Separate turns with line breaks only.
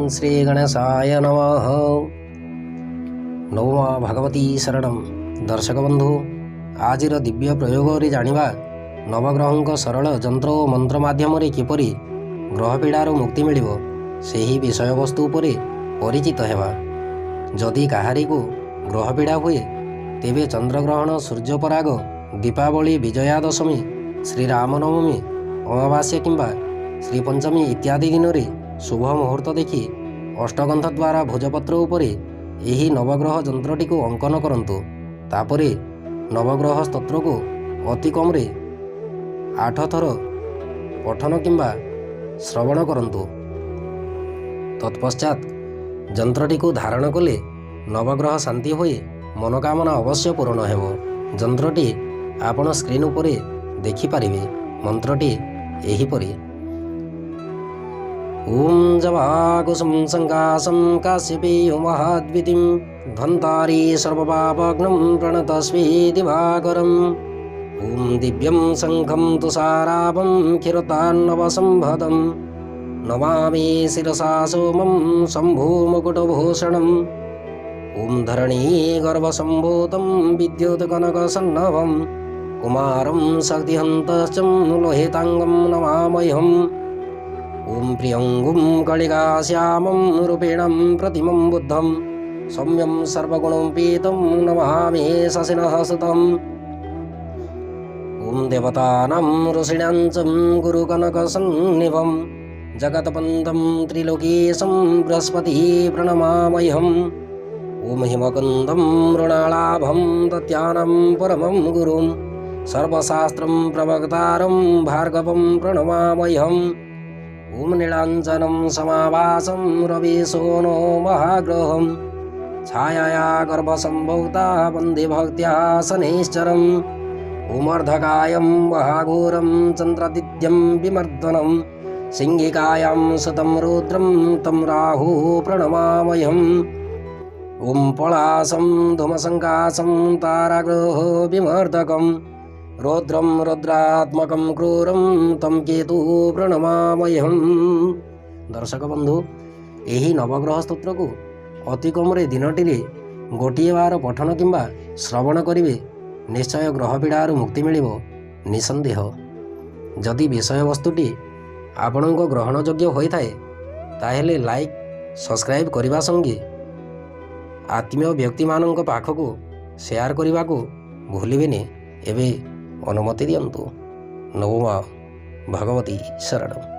श्री गणेशाय नमः। नवमा भगवती शरणम। दर्शक बंधु, आजिर दिव्य प्रयोग जानिबा नवग्रहों सरल जंत्र और मंत्र माध्यम किपरि ग्रह पीड़ार मुक्ति मिलिबो सेही विषय वस्तु उपरे परिचित हेबा। जदि काहारी को ग्रह पीड़ा हुए तेबे चंद्रग्रहण, सूर्यपराग, दीपावली, विजया दशमी, श्रीरामनवमी, अमावास्या किंबा श्री पंचमी इत्यादि दिन में शुभ मुहूर्त देखि अष्टगंध द्वारा भोजपत्र उपरे यही नवग्रह जंत्रटी को अंकन करंतु। तापरे नवग्रह स्तोत्र को अति कम 8 थर पठन किंबा श्रवण करंतु। तत्पश्चात जंत्रटी को धारण कले नवग्रह शांति होए मनोकामना अवश्य पूर्ण हेबो। जंत्रटी आपण स्क्रीन उपरे देखि पारिबे। मंत्रटी एहिपरि। ओम जवाकुसुम संकाशं काश्यपेयो महाद्वितीं धन्तारी सर्वपापघ्नं प्रणतस्मै दिवाकरम्। ओम दिव्यं शंखं तुषाराभं क्षीरतान्नवसंभदं नमामि शिरसा सोमं शम्भुमुकुटभूषणम्। ओम धरणी गर्भसम्भूतं विद्युत्कनकसन्नभं कुमारं शक्तिहन्तश्चं लोहितांगं नमाम्यहम्। ओम प्रियंगुं कलिकाश्यामं रूपिणं प्रतिमं बुद्धं सौम्यं सर्वगुणोपेतं नमामि शशिनः सुतम्। ओम देवतानां ऋषीणां च गुरुकनकसन्निभं जगत्पन्तं त्रिलोकीशं बृहस्पति प्रणमाम्यहम्। ओम हिमकुन्दं मृणालाभं दत्यानं परमं गुरुं सर्वशास्त्रं प्रवक्तारं भार्गवं प्रणमाम्यहम्। ओम नीलाञ्जनं समाभासं रविसोनो महाग्रहं छायाया गर्भसंभूता वन्दे भक्त्या शनैश्चरम्। ओम अर्धकायं महाघोरं चन्द्रादित्यं विमर्दनं सिंहिकायां सुतं रुद्रं तं राहु प्रणमाम्यहम्। ओम पलाशं धूमसङ्काशं ताराग्रह विमर्दकं रौद्रं रुद्रात्मकं क्रूरं तं केतु प्रणमाम्यहम्। दर्शक बंधु, यही नवग्रह स्तोत्र को अति कम दिनटी गोटे बार पठन किंबा श्रवण करेंगे निश्चय ग्रह पीड़ार मुक्ति मिलिबो निसंदेह। जदि विषय वस्तुटी आपण ग्रहण योग्य होता है ताहेले लाइक सब्सक्राइब करने संगे आत्मीय व्यक्ति मानक पाखक शेयर करने को भूलिबेनि। एवं अनुमति दियंतु। नवमा भगवती शरणम।